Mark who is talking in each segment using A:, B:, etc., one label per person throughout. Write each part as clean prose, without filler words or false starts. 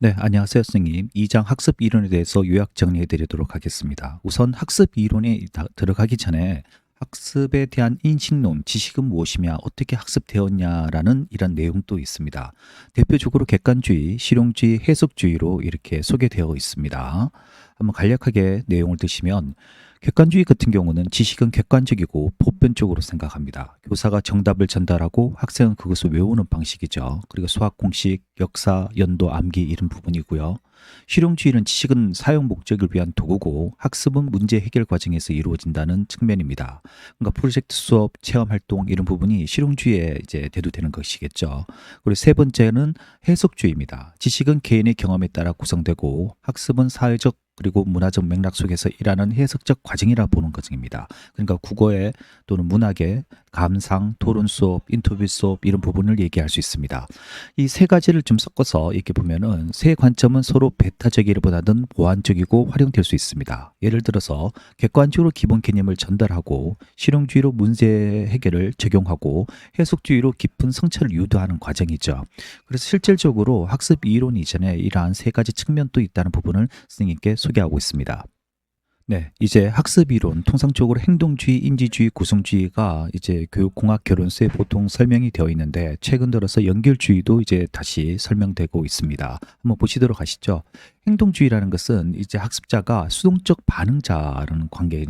A: 네, 안녕하세요, 선생님. 2장 학습 이론에 대해서 요약 정리해 드리도록 하겠습니다. 우선 학습 이론에 들어가기 전에 학습에 대한 인식론, 지식은 무엇이며 어떻게 학습되었냐라는 이런 내용도 있습니다. 대표적으로 객관주의, 실용주의, 해석주의로 이렇게 소개되어 있습니다. 한번 간략하게 내용을 드시면 객관주의 같은 경우는 지식은 객관적이고 보편적으로 생각합니다. 교사가 정답을 전달하고 학생은 그것을 외우는 방식이죠. 그리고 수학 공식, 역사, 연도, 암기 이런 부분이고요. 실용주의는 지식은 사용 목적을 위한 도구고 학습은 문제 해결 과정에서 이루어진다는 측면입니다. 그러니까 프로젝트 수업, 체험 활동 이런 부분이 실용주의에 이제 대두되는 것이겠죠. 그리고 세 번째는 해석주의입니다. 지식은 개인의 경험에 따라 구성되고 학습은 사회적 그리고 문화적 맥락 속에서 일하는 해석적 과정이라 보는 과정입니다. 그러니까 국어에 또는 문학에 감상, 토론 수업, 인터뷰 수업 이런 부분을 얘기할 수 있습니다. 이 세 가지를 좀 섞어서 이렇게 보면은 세 관점은 서로 배타적이기보다는 보완적이고 활용될 수 있습니다. 예를 들어서 객관적으로 기본 개념을 전달하고 실용주의로 문제 해결을 적용하고 해석주의로 깊은 성찰을 유도하는 과정이죠. 그래서 실질적으로 학습 이론 이전에 이러한 세 가지 측면도 있다는 부분을 선생님께 소개하고 있습니다. 네, 이제 학습 이론, 통상적으로 행동주의, 인지주의, 구성주의가 이제 교육공학 결론서에 보통 설명이 되어 있는데 최근 들어서 연결주의도 이제 다시 설명되고 있습니다. 한번 보시도록 하시죠. 행동주의라는 것은 이제 학습자가 수동적 반응자라는 관계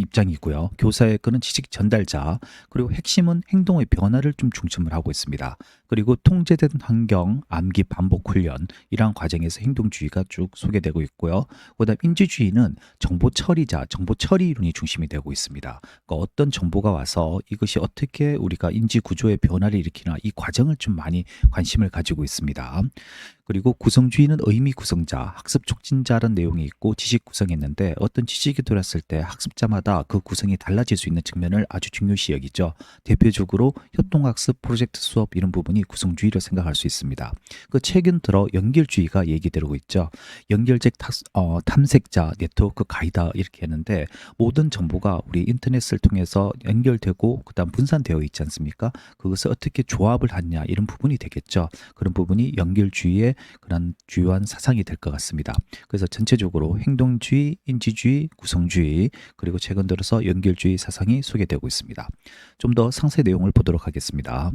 A: 입장이고요. 교사의 그는 지식 전달자, 그리고 핵심은 행동의 변화를 좀 중심을 하고 있습니다. 그리고 통제된 환경, 암기 반복 훈련 이러한 과정에서 행동주의가 쭉 소개되고 있고요. 그다음 인지주의는 정보 처리자, 정보 처리 이론이 중심이 되고 있습니다. 그러니까 어떤 정보가 와서 이것이 어떻게 우리가 인지 구조의 변화를 일으키나 이 과정을 좀 많이 관심을 가지고 있습니다. 그리고 구성주의는 의미 구성자, 학습 촉진자라는 내용이 있고 지식 구성했는데 어떤 지식이 들어왔을 때 학습자마다 그 구성이 달라질 수 있는 측면을 아주 중요시 여기죠. 대표적으로 협동학습, 프로젝트 수업 이런 부분이 구성주의로 생각할 수 있습니다. 그 최근 들어 연결주의가 얘기되고 있죠. 연결적 탐색자, 네트워크 가이다 이렇게 했는데 모든 정보가 우리 인터넷을 통해서 연결되고 그다음 분산되어 있지 않습니까? 그것을 어떻게 조합을 하냐 이런 부분이 되겠죠. 그런 부분이 연결주의의 그런 주요한 사상이 될 것 같습니다. 그래서 전체적으로 행동주의, 인지주의, 구성주의 그리고 최근 들어서 연결주의 사상이 소개되고 있습니다. 좀 더 상세 내용을 보도록 하겠습니다.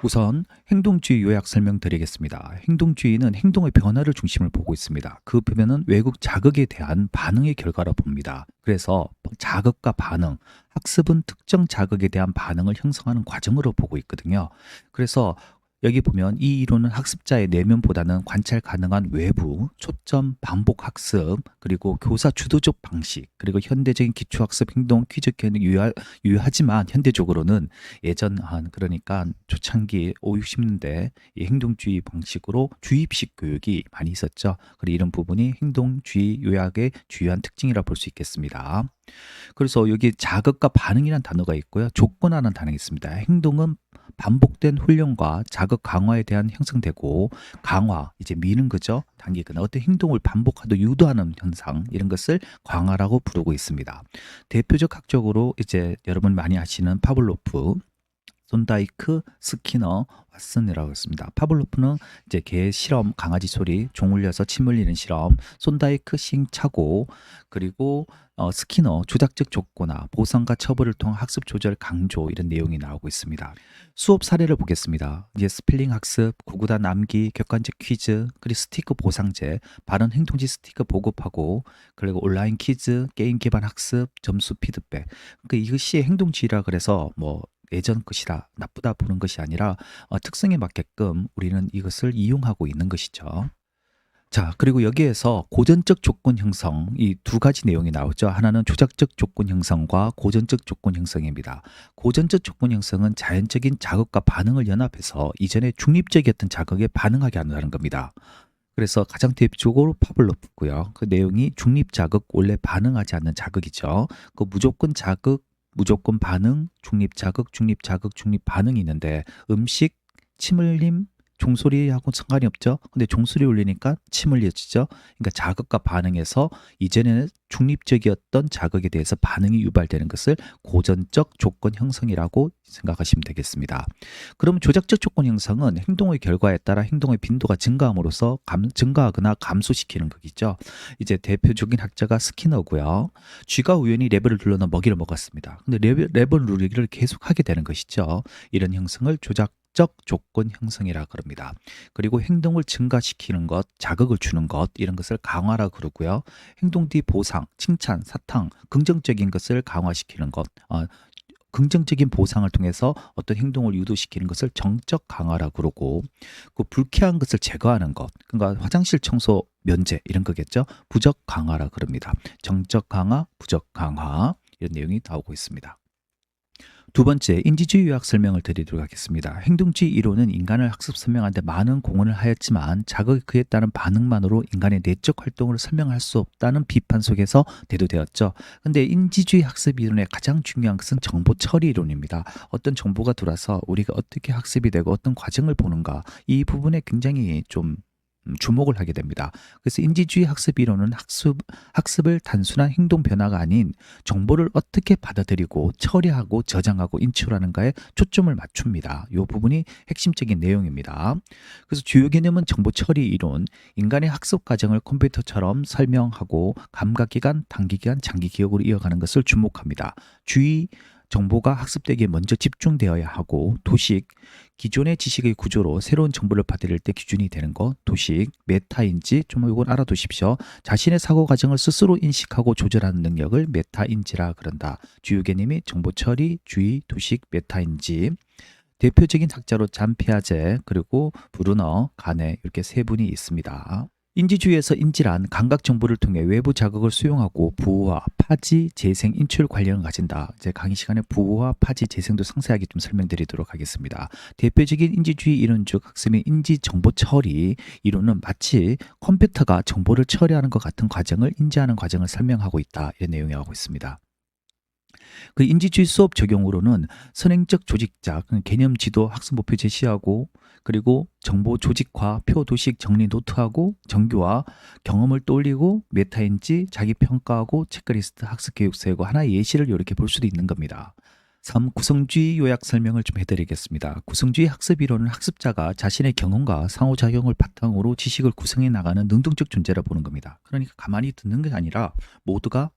A: 우선 행동주의 요약 설명드리겠습니다. 행동주의는 행동의 변화를 중심을 보고 있습니다. 그 변화는 외국 자극에 대한 반응의 결과라 봅니다. 그래서 자극과 반응, 학습은 특정 자극에 대한 반응을 형성하는 과정으로 보고 있거든요. 그래서 여기 보면 이 이론은 학습자의 내면보다는 관찰 가능한 외부, 초점, 반복 학습, 그리고 교사 주도적 방식, 그리고 현대적인 기초학습 행동 퀴즈 개념 유효하지만 현대적으로는 예전 한 그러니까 초창기 5, 60년대 이 행동주의 방식으로 주입식 교육이 많이 있었죠. 그리고 이런 부분이 행동주의 요약의 주요한 특징이라 볼 수 있겠습니다. 그래서 여기 자극과 반응이라는 단어가 있고요. 조건하는 단어가 있습니다. 행동은 반복된 훈련과 자극 강화에 대한 형성되고 강화, 이제 미는 거죠. 단기간 어떤 행동을 반복하도 유도하는 현상 이런 것을 강화라고 부르고 있습니다. 대표적 학적으로 이제 여러분 많이 아시는 파블로프, 손다이크, 스키너, 왓슨이라고 했습니다. 파블로프는 이제 개 실험, 강아지 소리, 종 울려서 침 흘리는 실험, 손다이크 시행착오, 그리고 스키너 조작적 조건화, 보상과 처벌을 통한 학습 조절 강조 이런 내용이 나오고 있습니다. 수업 사례를 보겠습니다. 이제 스펠링 학습, 구구단 암기, 객관적 퀴즈, 그리고 스티커 보상제, 발언 행동지 스티커 보급하고, 그리고 온라인 퀴즈, 게임 기반 학습, 점수 피드백. 그러니까 이것이 행동주의라 그래서 뭐 예전 것이다, 나쁘다 보는 것이 아니라 특성에 맞게끔 우리는 이것을 이용하고 있는 것이죠. 자, 그리고 여기에서 고전적 조건 형성, 이 두 가지 내용이 나오죠. 하나는 조작적 조건 형성과 고전적 조건 형성입니다. 고전적 조건 형성은 자연적인 자극과 반응을 연합해서 이전에 중립적이었던 자극에 반응하게 한다는 겁니다. 그래서 가장 대표적으로 파블로프고요. 그 내용이 중립 자극, 원래 반응하지 않는 자극이죠. 그 무조건 자극, 무조건 반응, 중립 자극, 중립 자극, 중립 반응이 있는데 음식, 침 흘림, 종소리하고 상관이 없죠. 근데 종소리 울리니까 침 흘려지죠. 그러니까 자극과 반응에서 이전에는 중립적이었던 자극에 대해서 반응이 유발되는 것을 고전적 조건 형성이라고 생각하시면 되겠습니다. 그럼 조작적 조건 형성은 행동의 결과에 따라 행동의 빈도가 증가함으로써 증가하거나 감소시키는 거겠죠. 이제 대표적인 학자가 스키너고요. 쥐가 우연히 레버를 눌러서 먹이를 먹었습니다. 근데 레버 누르기를 계속하게 되는 것이죠. 이런 형성을 조작적 조건 형성이라 그럽니다. 그리고 행동을 증가시키는 것, 자극을 주는 것 이런 것을 강화라 그러고요. 행동 뒤 보상, 칭찬, 사탕, 긍정적인 것을 강화시키는 것, 긍정적인 보상을 통해서 어떤 행동을 유도시키는 것을 정적 강화라 그러고, 그 불쾌한 것을 제거하는 것, 그러니까 화장실 청소 면제 이런 거겠죠. 부적 강화라 그럽니다. 정적 강화, 부적 강화 이런 내용이 나오고 있습니다. 두 번째, 인지주의 요약 설명을 드리도록 하겠습니다. 행동주의 이론은 인간을 학습 설명하는 데 많은 공헌을 하였지만 자극이 그에 따른 반응만으로 인간의 내적 활동을 설명할 수 없다는 비판 속에서 대두되었죠. 근데 인지주의 학습 이론의 가장 중요한 것은 정보 처리 이론입니다. 어떤 정보가 들어와서 우리가 어떻게 학습이 되고 어떤 과정을 보는가, 이 부분에 굉장히 좀 주목을 하게 됩니다. 그래서 인지주의 학습 이론은 학습을 단순한 행동 변화가 아닌 정보를 어떻게 받아들이고 처리하고 저장하고 인출하는가에 초점을 맞춥니다. 이 부분이 핵심적인 내용입니다. 그래서 주요 개념은 정보 처리 이론, 인간의 학습 과정을 컴퓨터처럼 설명하고 감각기관, 단기기관, 장기기억으로 이어가는 것을 주목합니다. 주의 정보가 학습되기에 먼저 집중되어야 하고, 도식, 기존의 지식의 구조로 새로운 정보를 받아들일 때 기준이 되는 것, 도식, 메타인지, 좀 이건 알아두십시오. 자신의 사고 과정을 스스로 인식하고 조절하는 능력을 메타인지라 그런다. 주요 개념이 정보 처리, 주의, 도식, 메타인지. 대표적인 학자로 잔 피아제, 그리고 브루너, 가네 이렇게 세 분이 있습니다. 인지주의에서 인지란 감각 정보를 통해 외부 자극을 수용하고 부호화, 파지, 재생, 인출 관련을 가진다. 이제 강의 시간에 부호화, 파지, 재생도 상세하게 좀 설명드리도록 하겠습니다. 대표적인 인지주의 이론 중 학습의 인지 정보 처리 이론은 마치 컴퓨터가 정보를 처리하는 것 같은 과정을 인지하는 과정을 설명하고 있다. 이런 내용이 나오고 있습니다. 그 인지주의 수업 적용으로는 선행적 조직자, 개념 지도 학습 목표 제시하고, 그리고 정보 조직화, 표 도식 정리 노트하고, 정교화, 경험을 떠올리고, 메타인지, 자기 평가하고, 체크리스트 학습 계획 세우고, 하나의 예시를 이렇게 볼 수도 있는 겁니다. 3. 구성주의 요약 설명을 좀 해드리겠습니다. 구성주의 학습 이론은 학습자가 자신의 경험과 상호작용을 바탕으로 지식을 구성해 나가는 능동적 존재라 보는 겁니다. 그러니까 가만히 듣는 게 아니라 모두가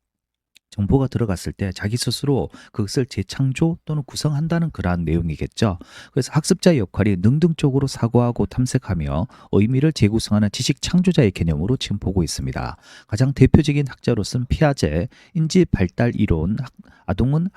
A: 정보가 들어갔을 때 자기 스스로 그것을 재창조 또는 구성한다는 그러한 내용이겠죠. 그래서 학습자의 역할이 능동적으로 사고하고 탐색하며 의미를 재구성하는 지식 창조자의 개념으로 지금 보고 있습니다. 가장 대표적인 학자로서는 피아제, 인지 발달 이론, 아동은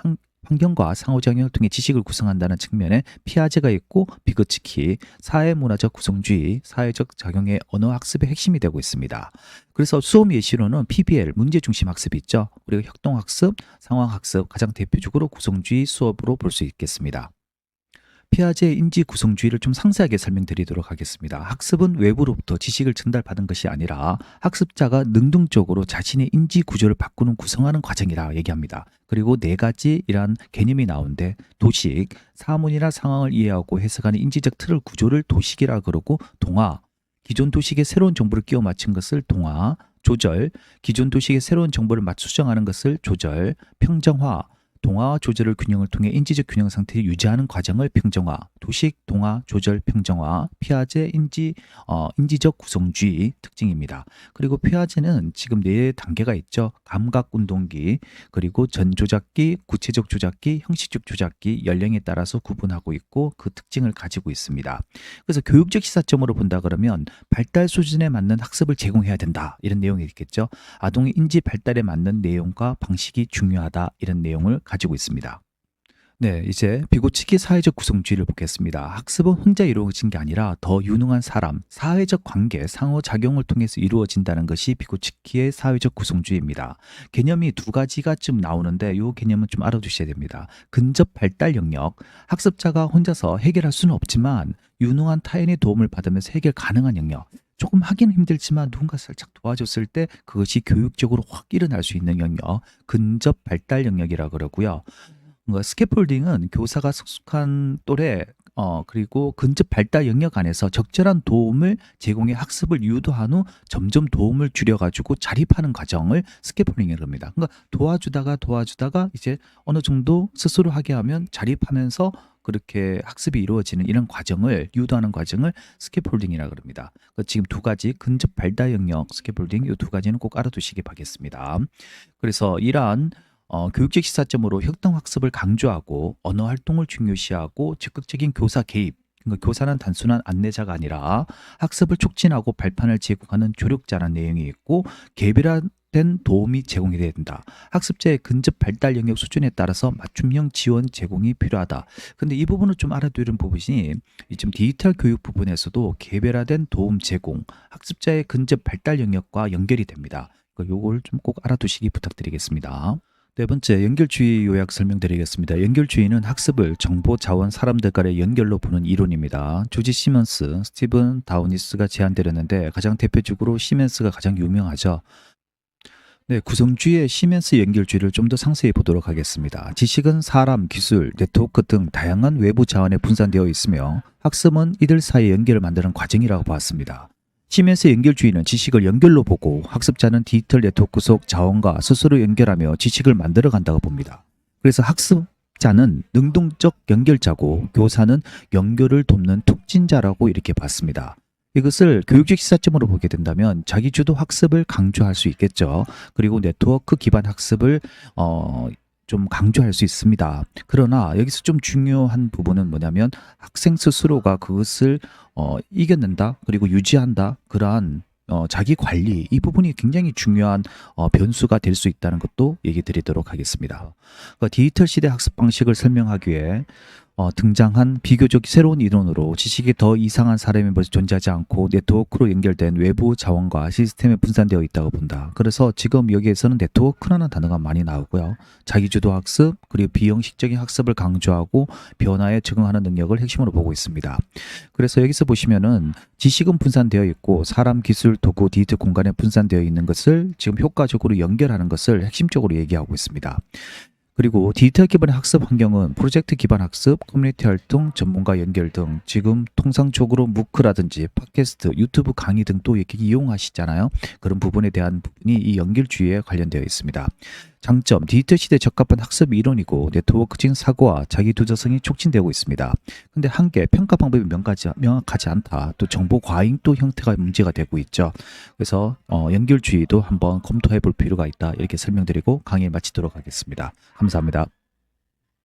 A: 환경과 상호작용을 통해 지식을 구성한다는 측면에 피아제가 있고, 비거츠키, 사회문화적 구성주의, 사회적 작용의 언어 학습의 핵심이 되고 있습니다. 그래서 수업 예시로는 PBL, 문제중심 학습이 있죠. 우리가 협동학습, 상황학습, 가장 대표적으로 구성주의 수업으로 볼 수 있겠습니다. 피아제의 인지 구성주의를 좀 상세하게 설명드리도록 하겠습니다. 학습은 외부로부터 지식을 전달받은 것이 아니라 학습자가 능동적으로 자신의 인지 구조를 바꾸는 구성하는 과정이라 얘기합니다. 그리고 네 가지 이러한 개념이 나오는데, 도식, 사문이나 상황을 이해하고 해석하는 인지적 틀을 구조를 도식이라 그러고, 동화, 기존 도식에 새로운 정보를 끼워 맞춘 것을 동화, 조절, 기존 도식에 새로운 정보를 수정하는 것을 조절, 평정화, 동화와 조절을 균형을 통해 인지적 균형 상태를 유지하는 과정을 평정화, 도식, 동화, 조절, 평정화, 피아제 인지적 구성주의 특징입니다. 그리고 피아제는 지금 네 단계가 있죠. 감각 운동기, 그리고 전조작기, 구체적 조작기, 형식적 조작기, 연령에 따라서 구분하고 있고 그 특징을 가지고 있습니다. 그래서 교육적 시사점으로 본다 그러면 발달 수준에 맞는 학습을 제공해야 된다. 이런 내용이 있겠죠. 아동의 인지 발달에 맞는 내용과 방식이 중요하다. 이런 내용을 가지고 있습니다. 네, 이제 비고치기 사회적 구성주의를 보겠습니다. 학습은 혼자 이루어진 게 아니라 더 유능한 사람, 사회적 관계, 상호작용을 통해서 이루어진다는 것이 비고치키의 사회적 구성주의입니다. 개념이 두 가지가 좀 나오는데 이 개념은 좀 알아두셔야 됩니다. 근접 발달 영역, 학습자가 혼자서 해결할 수는 없지만 유능한 타인의 도움을 받으면서 해결 가능한 영역. 조금 하기는 힘들지만 누군가 살짝 도와줬을 때 그것이 교육적으로 확 일어날 수 있는 영역, 근접 발달 영역이라 그러고요. 스캐폴딩은 교사가 성숙한 또래 그리고 근접 발달 영역 안에서 적절한 도움을 제공해 학습을 유도한 후 점점 도움을 줄여가지고 자립하는 과정을 스캐폴딩이라고 합니다. 그러니까 도와주다가 이제 어느 정도 스스로 하게 하면 자립하면서 그렇게 학습이 이루어지는 이런 과정을 유도하는 과정을 스캐폴딩이라고 합니다. 그러니까 지금 두 가지 근접 발달 영역 스캐폴딩 이 두 가지는 꼭 알아두시기 바라겠습니다. 그래서 이러한 교육적 시사점으로 협동 학습을 강조하고 언어 활동을 중요시하고 적극적인 교사 개입. 그러니까 교사는 단순한 안내자가 아니라 학습을 촉진하고 발판을 제공하는 조력자라는 내용이 있고 개별화된 도움이 제공이 돼야 된다. 학습자의 근접 발달 영역 수준에 따라서 맞춤형 지원 제공이 필요하다. 근데 이 부분을 좀 알아두는 부분이 지금 디지털 교육 부분에서도 개별화된 도움 제공, 학습자의 근접 발달 영역과 연결이 됩니다. 요걸 좀 꼭 알아두시기 부탁드리겠습니다. 네 번째, 연결주의 요약 설명드리겠습니다. 연결주의는 학습을 정보, 자원, 사람들 간의 연결로 보는 이론입니다. 조지 시먼스, 스티븐 다우니스가 제안드렸는데 가장 대표적으로 시먼스가 가장 유명하죠. 네, 구성주의의 시멘스 연결주의를 좀 더 상세히 보도록 하겠습니다. 지식은 사람, 기술, 네트워크 등 다양한 외부 자원에 분산되어 있으며 학습은 이들 사이의 연결을 만드는 과정이라고 보았습니다. 시멘스 연결주의는 지식을 연결로 보고 학습자는 디지털 네트워크 속 자원과 스스로 연결하며 지식을 만들어 간다고 봅니다. 그래서 학습자는 능동적 연결자고 교사는 연결을 돕는 촉진자라고 이렇게 봤습니다. 이것을 교육적 시사점으로 보게 된다면 자기주도 학습을 강조할 수 있겠죠. 그리고 네트워크 기반 학습을 좀 강조할 수 있습니다. 그러나 여기서 좀 중요한 부분은 뭐냐면 학생 스스로가 그것을 이겨낸다 그리고 유지한다 그러한 자기 관리 이 부분이 굉장히 중요한 변수가 될 수 있다는 것도 얘기 드리도록 하겠습니다. 디지털 시대 학습 방식을 설명하기 위해 등장한 비교적 새로운 이론으로 지식이 더 이상한 사람의 것이 존재하지 않고 네트워크로 연결된 외부 자원과 시스템에 분산되어 있다고 본다. 그래서 지금 여기에서는 네트워크라는 단어가 많이 나오고요. 자기주도 학습 그리고 비형식적인 학습을 강조하고 변화에 적응하는 능력을 핵심으로 보고 있습니다. 그래서 여기서 보시면은 지식은 분산되어 있고 사람, 기술, 도구, 디지털 공간에 분산되어 있는 것을 지금 효과적으로 연결하는 것을 핵심적으로 얘기하고 있습니다. 그리고 디지털 기반의 학습 환경은 프로젝트 기반 학습, 커뮤니티 활동, 전문가 연결 등 지금 통상적으로 무크라든지 팟캐스트, 유튜브 강의 등 또 이렇게 이용하시잖아요. 그런 부분에 대한 부분이 이 연결주의에 관련되어 있습니다. 장점, 디지털 시대에 적합한 학습 이론이고 네트워크적인 사고와 자기 두저성이 촉진되고 있습니다. 근데 한계, 평가 방법이 명확하지 않다. 또 정보 과잉도 형태가 문제가 되고 있죠. 그래서 연결주의도 한번 검토해 볼 필요가 있다. 이렇게 설명드리고 강의 마치도록 하겠습니다. 감사합니다.